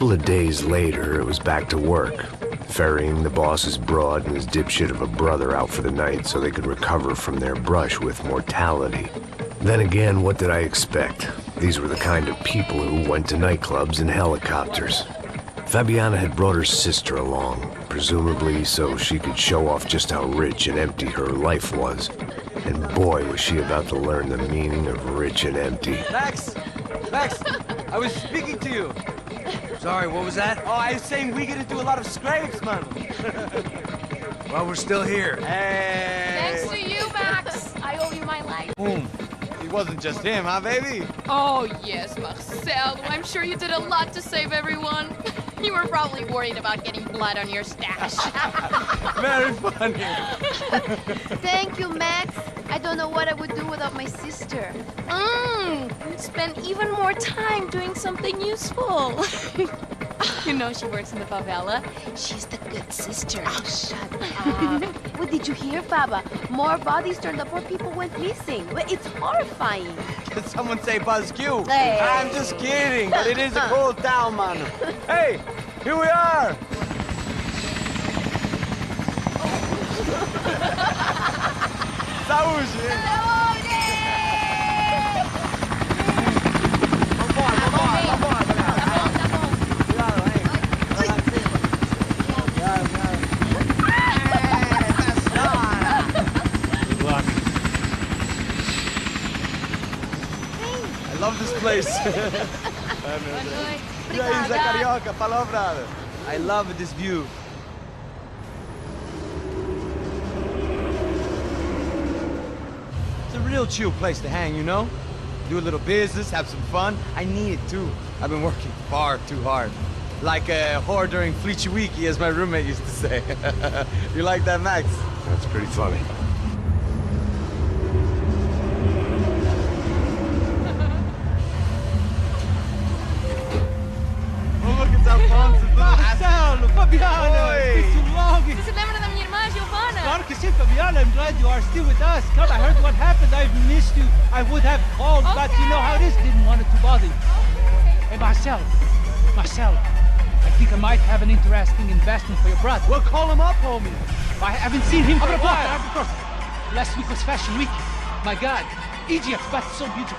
couple of days later, it was back to work, ferrying the boss's broad and his dipshit of a brother out for the night so they could recover from their brush with mortality. Then again, what did I expect? These were the kind of people who went to nightclubs in helicopters. Fabiana had brought her sister along, presumably so she could show off just how rich and empty her life was. And boy, was she about to learn the meaning of rich and empty. Max! Max! I was speaking to you. Sorry, what was that? Oh, I was saying we gotta do a lot of scrapes, man. Well, we're still here. Hey! Thanks to you, Max. I owe you my life. Boom. It wasn't just him, huh, baby? Oh, yes, Marcel. I'm sure you did a lot to save everyone. You were probably worried about getting blood on your stash. Very funny. Thank you, Max. I don't know what I would do without my sister. Spend even more time doing something useful. You know she works in the favela. She's the good sister. Oh, shut up. What did you hear, Baba? More bodies turned up, more people went missing. It's horrifying. Did someone say Buzz Q? Hey. I'm just kidding, but it is a cool town, man. Hey, here we are. Saúde! I love this place. Carioca, palavra. I love this view. It's a real chill place to hang, you know? Do a little business, have some fun. I need it too. I've been working far too hard. Like a whore during Fleechy Weeky, as my roommate used to say. You like that, Max? That's pretty funny. Marcelo, Fabiana, it's been too long. Você se lembra da minha irmã, Giovanna? Claro que sim, Fabiana. I'm glad you are still with us. Come, I heard what happened. I've missed you. I would have called, but you know how it is. Didn't want it to bother you. Hey, Marcel, I think I might have an interesting investment for your brother. Well, call him up, homie. I haven't seen him for a while. Last week was Fashion Week. My God, Egypt, but so beautiful.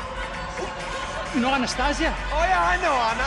You know Anastasia? Oh, yeah, I know Anna.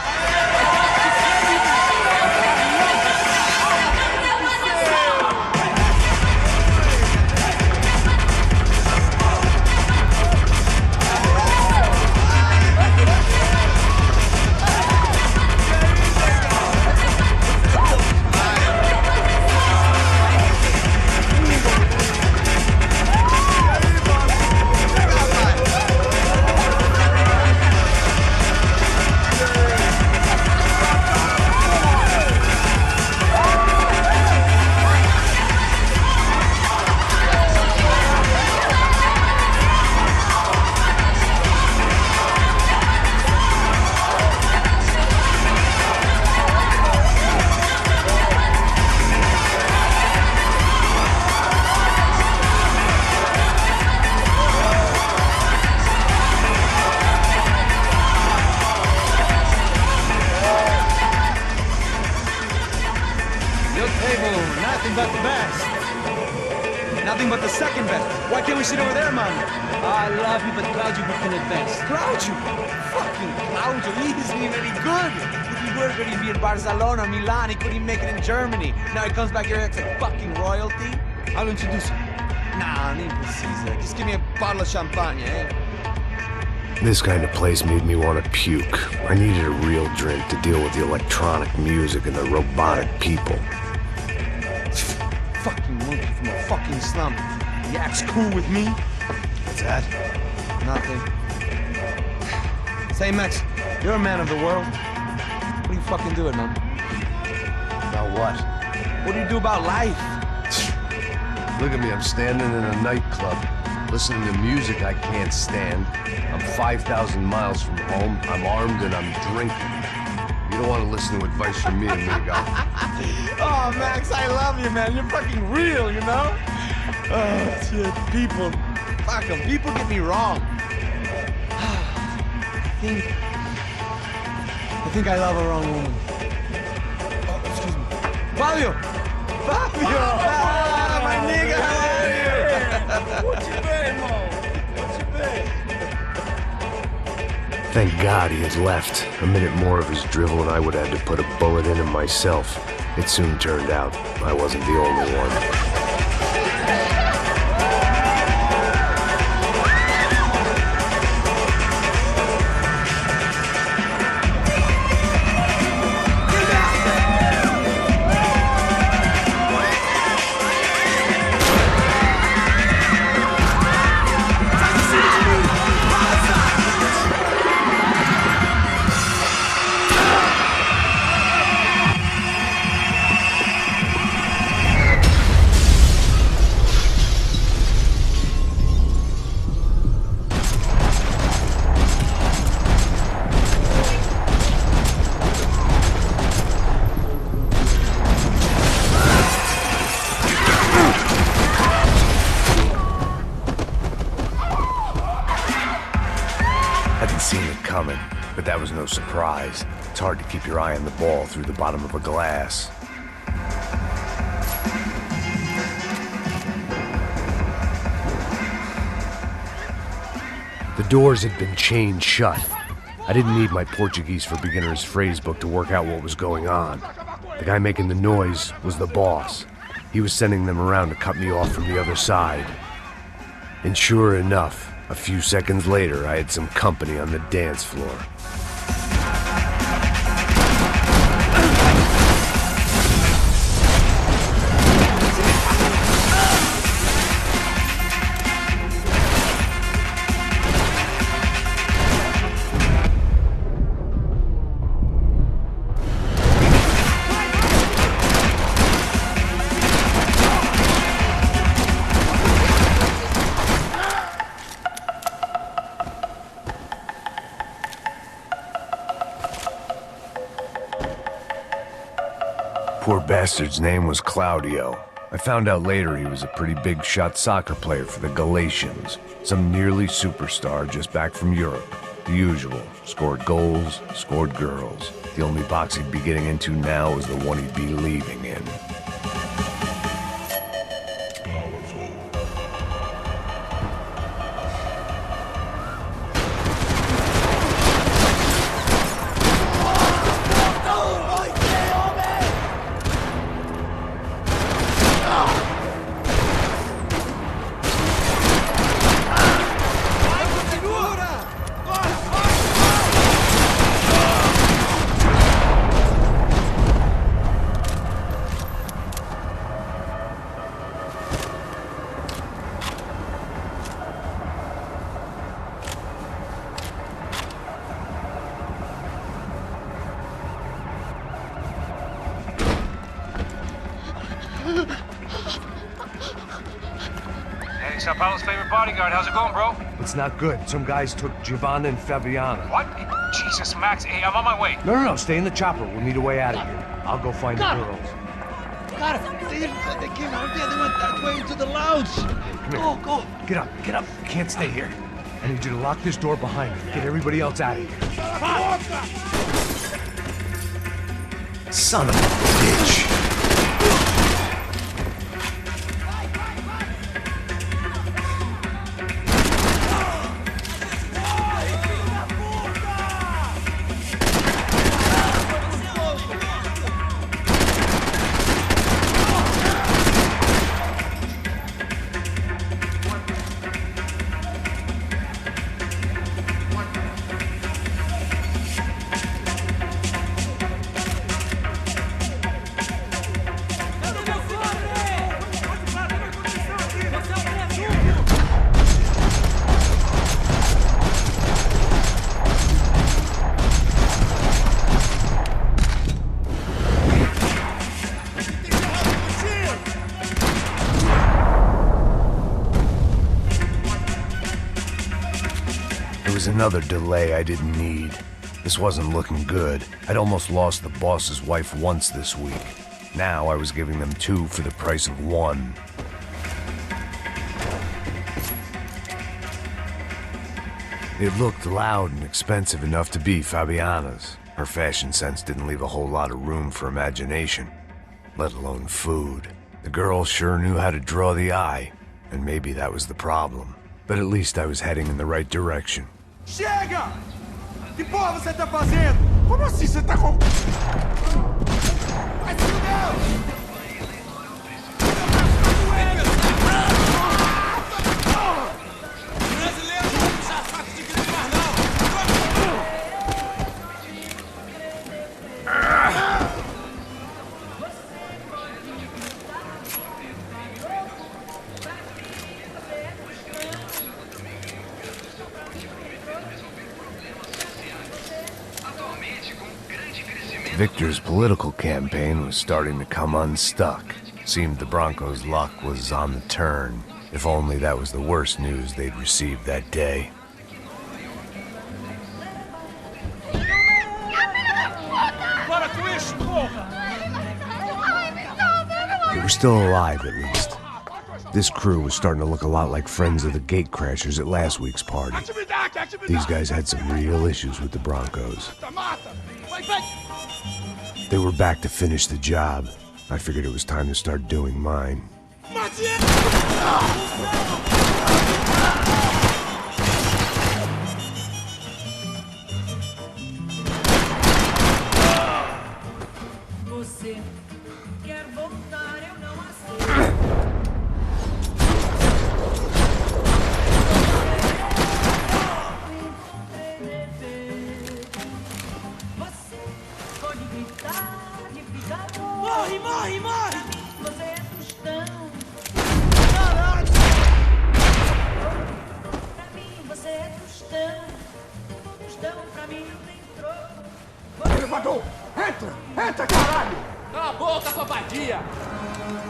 Nothing but the best. Nothing but the second best. Why can't we sit over there, man? I love you, but Claudio booked in advance. Claudio? Fucking Claudio, he isn't even any good. If he were going to be in Barcelona, Milan, he couldn't make it in Germany. Now he comes back here and acts like fucking royalty. I'll introduce you. Nah, I need precisa. Just give me a bottle of champagne, eh? This kind of place made me want to puke. I needed a real drink to deal with the electronic music and the robotic people. Fucking monkey from a fucking slum. He acts cool with me. What's that? Nothing. Say, Max, you're a man of the world. What do you fucking do it, man? About what? What do you do about life? Look at me, I'm standing in a nightclub, listening to music I can't stand. I'm 5,000 miles from home, I'm armed, and I'm drinking. You don't want to listen to advice from me, amigo. Oh, Max, I love you, man. You're fucking real, you know? Oh, shit. People. Fuck 'em. People get me wrong. I think I love a wrong woman. Fabio! Fabio! Ah, my nigga, how are you? Thank God he had left. A minute more of his drivel and I would have had to put a bullet in him myself. It soon turned out I wasn't the only one. Seen it coming, but that was no surprise. It's hard to keep your eye on the ball through the bottom of a glass. The doors had been chained shut. I didn't need my Portuguese for Beginners phrase book to work out what was going on. The guy making the noise was the boss. He was sending them around to cut me off from the other side. And sure enough, a few seconds later, I had some company on the dance floor. Poor bastard's name was Claudio. I found out later he was a pretty big shot soccer player for the Galatians. Some nearly superstar just back from Europe. The usual. Scored goals, scored girls. The only box he'd be getting into now was the one he'd be leaving in. Hey, Sao Paulo's favorite bodyguard. How's it going, bro? It's not good. Some guys took Giovanna and Fabiana. What? Jesus, Max. Hey, I'm on my way. No. Stay in the chopper. We'll need a way out of here. I'll go find the girls. God, they came out there. They went that way into the lounge. Go. Get up. You can't stay here. I need you to lock this door behind me. Get everybody else out of here. Son of a bitch. Another delay I didn't need. This wasn't looking good. I'd almost lost the boss's wife once this week. Now I was giving them two for the price of one. It looked loud and expensive enough to be Fabiana's. Her fashion sense didn't leave a whole lot of room for imagination. let alone food. The girl sure knew how to draw the eye, and maybe that was the problem. But at least I was heading in the right direction. Chega! Que porra você tá fazendo? Como assim você tá com... Vai se fuder! Victor's political campaign was starting to come unstuck. Seemed the Broncos' luck was on the turn. If only that was the worst news they'd received that day. They were still alive, at least. This crew was starting to look a lot like friends of the gatecrashers at last week's party. These guys had some real issues with the Broncos. They were back to finish the job. I figured it was time to start doing mine.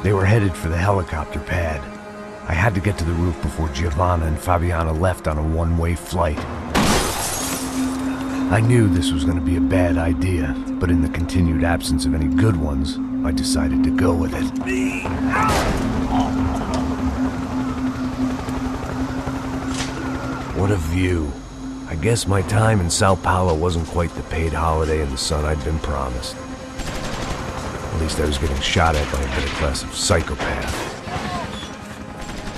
They were headed for the helicopter pad. I had to get to the roof before Giovanna and Fabiana left on a one-way flight. I knew this was going to be a bad idea, but in the continued absence of any good ones, I decided to go with it. What a view. I guess my time in Sao Paulo wasn't quite the paid holiday in the sun I'd been promised. At least I was getting shot at by a better class of psychopath.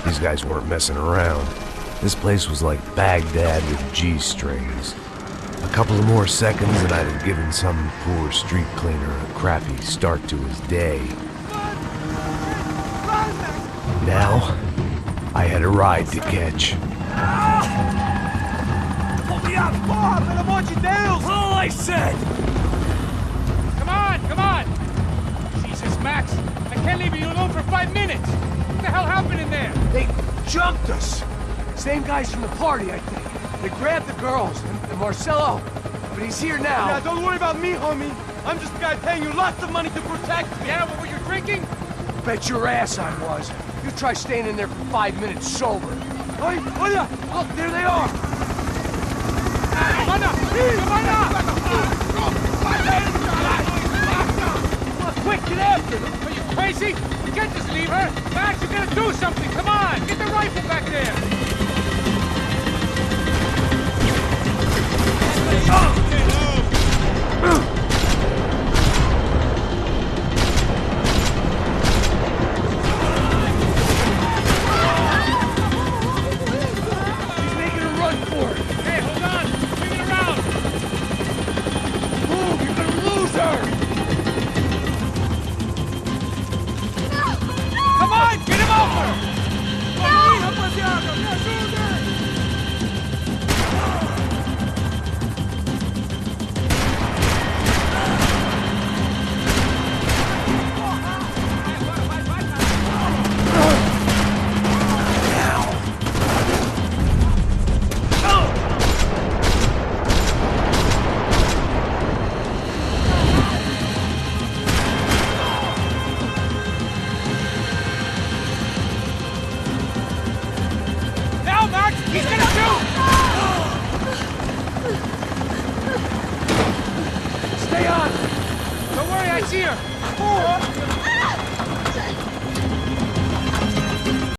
These guys weren't messing around. This place was like Baghdad with G-strings. A couple of more seconds and I'd have given some poor street cleaner a crappy start to his day. Now, I had a ride to catch. Porra, pelo amor de Deus! All I said! Come on! Jesus, Max! I can't leave you alone for 5 minutes! What the hell happened in there? They jumped us! Same guys from the party, I think. They grabbed the girls, and Marcelo, but he's here now. Yeah, don't worry about me, homie. I'm just a guy paying you lots of money to protect me. Yeah, what were you drinking? Bet your ass I was. You try staying in there for 5 minutes sober. Hey, olha! Look, there they are! Come on! Quick, get after them! Are you crazy? You can't just leave her! Max, you gotta do something! Come on! Get the rifle back there! He's making a run for it! Hey, hold on! Bring it around! Move, you're gonna lose her! Come on! Get him over! Now, Max! He's gonna shoot! Stay on! Don't worry, I see her!